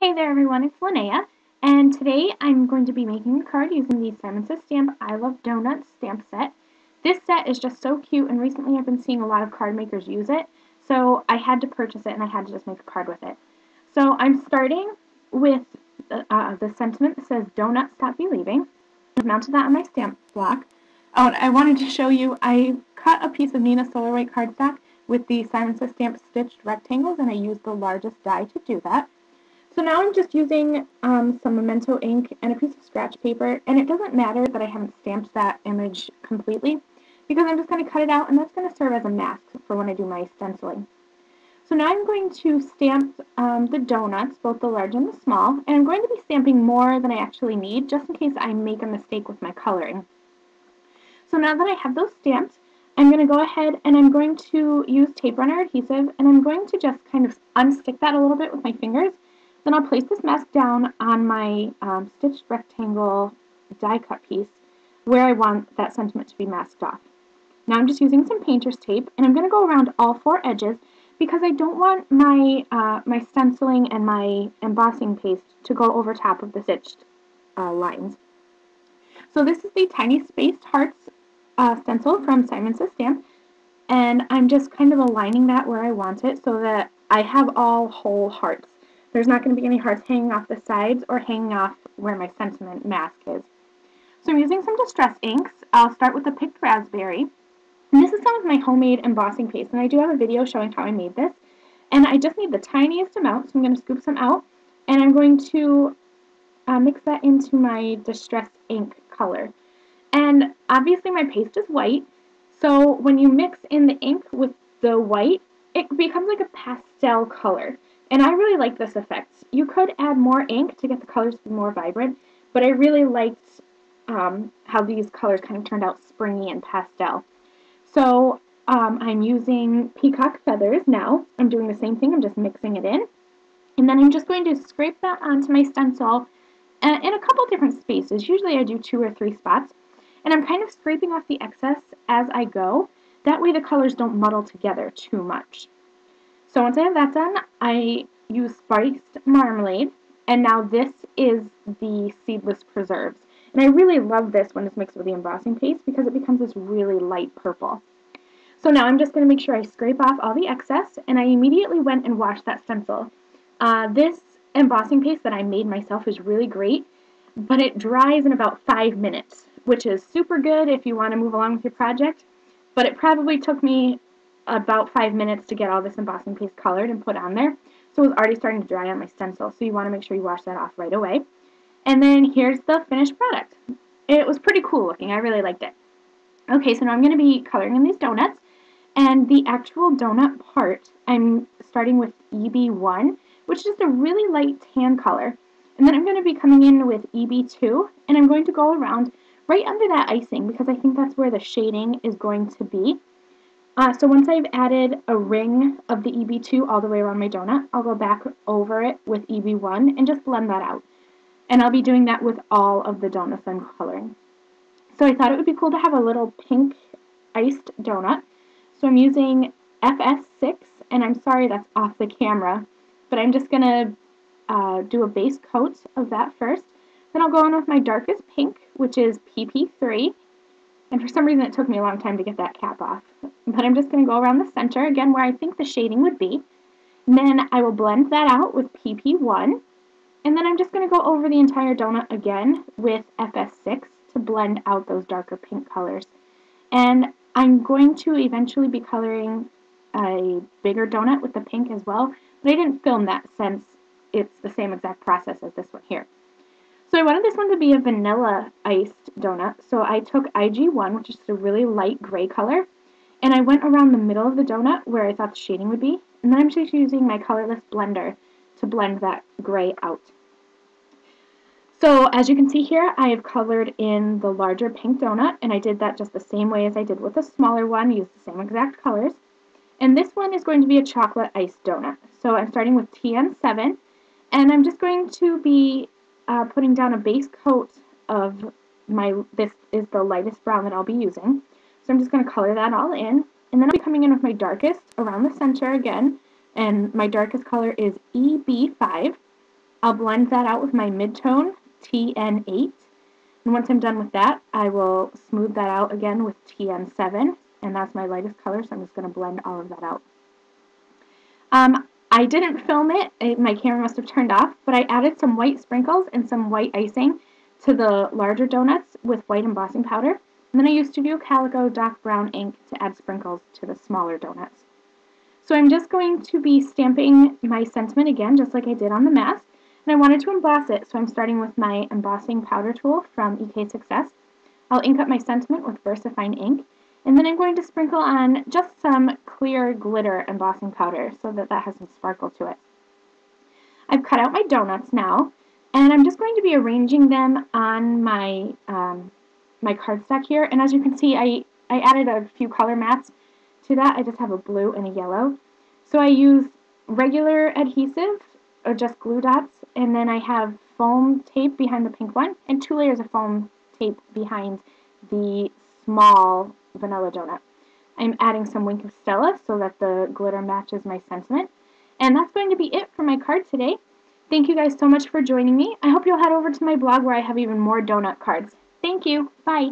Hey there everyone, it's Linnea, and today I'm going to be making a card using the Simon Says Stamp I Love Donuts stamp set. This set is just so cute, and recently I've been seeing a lot of card makers use it, so I had to purchase it and I had to just make a card with it. So I'm starting with the sentiment that says, "Do not stop believing." I've mounted that on my stamp block. Oh, and I wanted to show you, I cut a piece of Neenah Solar White cardstock with the Simon Says Stamp stitched rectangles, and I used the largest die to do that. So now I'm just using some Memento ink and a piece of scratch paper, and it doesn't matter that I haven't stamped that image completely, because I'm just going to cut it out, and that's going to serve as a mask for when I do my stenciling. So now I'm going to stamp the donuts, both the large and the small, and I'm going to be stamping more than I actually need, just in case I make a mistake with my coloring. So now that I have those stamped, I'm going to go ahead and I'm going to use tape runner adhesive, and I'm going to just kind of unstick that a little bit with my fingers. Then I'll place this mask down on my stitched rectangle die cut piece where I want that sentiment to be masked off. Now I'm just using some painter's tape, and I'm going to go around all four edges because I don't want my, my stenciling and my embossing paste to go over top of the stitched lines. So this is the Tiny Spaced Hearts stencil from Simon Says Stamp, and I'm just kind of aligning that where I want it so that I have all whole hearts. There's not going to be any hearts hanging off the sides or hanging off where my sentiment mask is. So I'm using some Distress inks. I'll start with the Picked Raspberry. And this is some of my homemade embossing paste, and I do have a video showing how I made this. And I just need the tiniest amount, so I'm going to scoop some out, and I'm going to mix that into my Distress ink color. And obviously my paste is white, so when you mix in the ink with the white, it becomes like a pastel color. And I really like this effect. You could add more ink to get the colors to be more vibrant, but I really liked how these colors kind of turned out springy and pastel. So I'm using peacock feathers now. I'm doing the same thing, I'm just mixing it in. And then I'm just going to scrape that onto my stencil in a couple different spaces. Usually I do 2 or 3 spots. And I'm kind of scraping off the excess as I go. That way the colors don't muddle together too much. So once I have that done, I use spiced marmalade, and now this is the seedless preserves. And I really love this when it's mixed with the embossing paste because it becomes this really light purple. So now I'm just going to make sure I scrape off all the excess, and I immediately went and washed that stencil. This embossing paste that I made myself is really great, but it dries in about 5 minutes, which is super good if you want to move along with your project, but it probably took me about 5 minutes to get all this embossing paste colored and put on there. So it was already starting to dry on my stencil, so you want to make sure you wash that off right away. And then here's the finished product. It was pretty cool looking. I really liked it. Okay, so now I'm going to be coloring in these donuts, and the actual donut part, I'm starting with EB1, which is just a really light tan color. And then I'm going to be coming in with EB2, and I'm going to go around right under that icing because I think that's where the shading is going to be. So once I've added a ring of the EB2 all the way around my donut, I'll go back over it with EB1 and just blend that out. And I'll be doing that with all of the donuts I'm coloring. So I thought it would be cool to have a little pink iced donut. So I'm using FS6, and I'm sorry that's off the camera, but I'm just going to do a base coat of that first. Then I'll go on with my darkest pink, which is PP3. And for some reason it took me a long time to get that cap off. But I'm just going to go around the center, again, where I think the shading would be. And then I will blend that out with PP1. And then I'm just going to go over the entire donut again with FS6 to blend out those darker pink colors. And I'm going to eventually be coloring a bigger donut with the pink as well. But I didn't film that since it's the same exact process as this one here. So I wanted this one to be a vanilla iced donut, so I took IG1, which is a really light gray color, and I went around the middle of the donut where I thought the shading would be, and then I'm just using my colorless blender to blend that gray out. So as you can see here, I have colored in the larger pink donut, and I did that just the same way as I did with the smaller one, used the same exact colors. And this one is going to be a chocolate iced donut. So I'm starting with TN7, and I'm just going to be putting down a base coat of this is the lightest brown that I'll be using. So I'm just going to color that all in. And then I'll be coming in with my darkest around the center again. And my darkest color is EB5. I'll blend that out with my mid-tone TN8. And once I'm done with that, I will smooth that out again with TN7. And that's my lightest color, so I'm just going to blend all of that out. I didn't film it. My camera must have turned off, but I added some white sprinkles and some white icing to the larger donuts with white embossing powder. And then I used Studio Calico Doc Brown ink to add sprinkles to the smaller donuts. So I'm just going to be stamping my sentiment again, just like I did on the mask. And I wanted to emboss it, so I'm starting with my embossing powder tool from EK Success. I'll ink up my sentiment with VersaFine ink, and then I'm going to sprinkle on just some clear glitter embossing powder so that has some sparkle to it. I've cut out my donuts now, and I'm just going to be arranging them on my my cardstock here. And as you can see, I added a few color mats to that. I just have a blue and a yellow. So I use regular adhesive, or just glue dots, and then I have foam tape behind the pink one, and 2 layers of foam tape behind the small vanilla donut. I'm adding some Wink of Stella so that the glitter matches my sentiment. And that's going to be it for my card today. Thank you guys so much for joining me. I hope you'll head over to my blog where I have even more donut cards. Thank you. Bye.